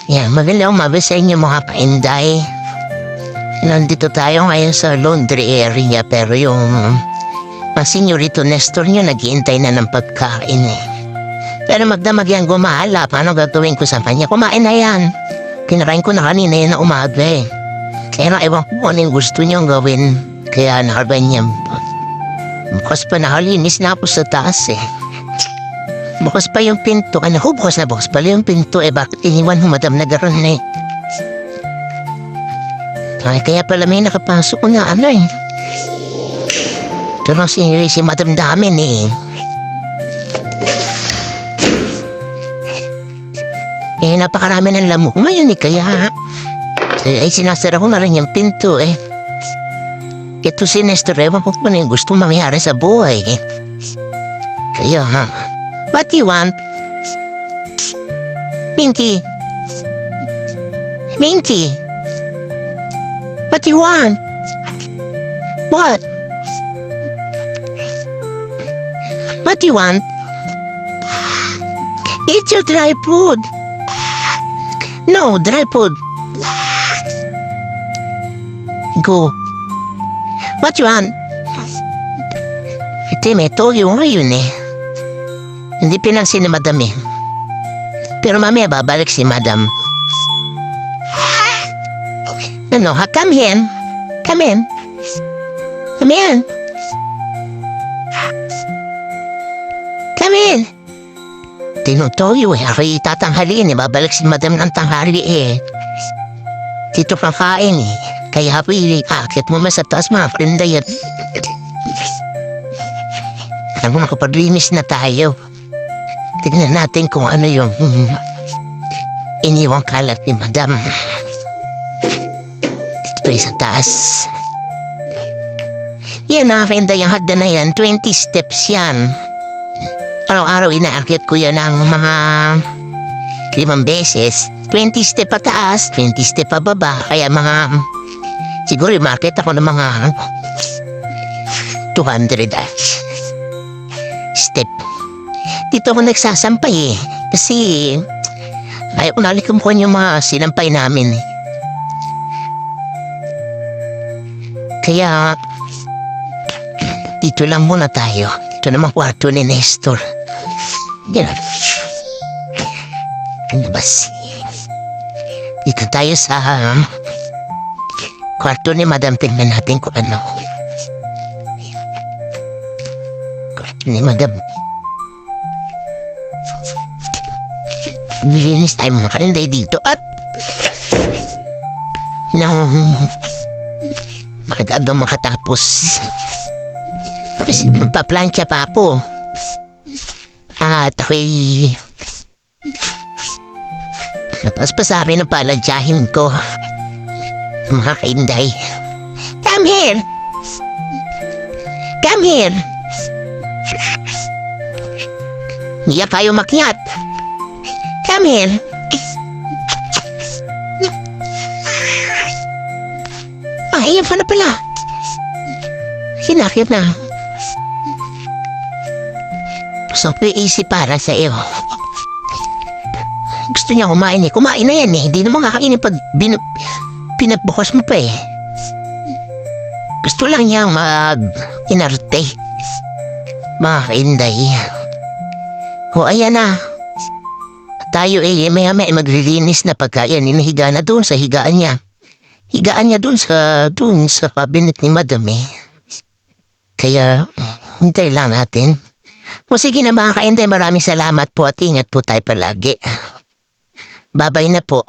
Yan, magandang umaga sa inyo mga kainday. Nandito tayo ngayon sa laundry area pero yung Senyorito Nestor nyo naghihintay na ng pagkain eh. Pero magdamag yan gumahala, paano gagawin ko sa kanya? Kumain na yan. Kinarain ko na kanina yan na umaga eh. Kaya na ewan ko ano yung gusto niyong gawin. Kaya nakaganyan. Bukas pa nakalinis na ako sa taas eh. Bukas pa yung pinto. Ano ko, bukas pala yung pinto eh. Bakit iniwan mo, madam, na gano'n eh? Ay, kaya pala may nakapasok na ano eh. Ito na si madam damin eh. Eh, napakarami ng lamok ngayon eh, kaya ay sinasara ko na rin yung pinto eh. Ito si Nestor, ewan ko pa na yung gusto mangyari sa buhay eh. Kaya ha. What do you want? Minky. Minky. What do you want? What? What do you want? Eat your dry food. No, dry food. Go. What do you want? Ito, may toyo ngayon eh. Hindi pinansin ni madam eh. Pero mamaya babalik si madam. Ano, ha? Come in. Come in. Come in. Come in. Tinutoyo eh. Ako itatanghaliin eh. Babalik si madam ng tanghali eh. Dito kakain eh. Kaya pili, akit mo sa taas mga prenda yan. Ano, makapaglinis na tayo. Tignan natin kung ano yung iniwang kalat ni madam. Dito sa taas. Yan na, friend, yung hagdan na yan. 20 steps yan. Araw-araw inaakit ko yan ng mga 5 beses. 20 step pataas, 20 step pababa. Kaya mga, siguro market ako ng mga 200 step. Dito ako nagsasampay eh. Kasi ayaw ko nalikumpuan yung mga sinampay namin eh. Kaya dito lang muna tayo. Ito naman kwarto ni Nestor. Yan. Ano ba si? Dito tayo sa kwarto ni Madam. Tingnan natin kung ano. Kwarto ni Madam. Nilinis tayo mga karinday dito at maganda makatapos. Kasi magpaplansya pa po. At ako'y tapos pa sa amin ang paladyahin ko. Mga kainday. Come here! Come here! Hindi tayo makyat. Come here. Ayan pa na pala. Sinakit na. So, easy para sa iyo. Gusto niya kumain eh. Kumain na yan eh. Hindi naman kakainin pag pinagbukas mo pa eh. Gusto lang niyang mag-inarte. Mga kainday. O, ayan na. Tayo eh, may maglilinis na pagkain. Hinahiga na doon sa higaan niya. Higaan niya doon sa cabinet ni Madam eh. Kaya, hintay lang natin. O sige na mga kainday, maraming salamat po at ingat po tayo palagi. Babay na po.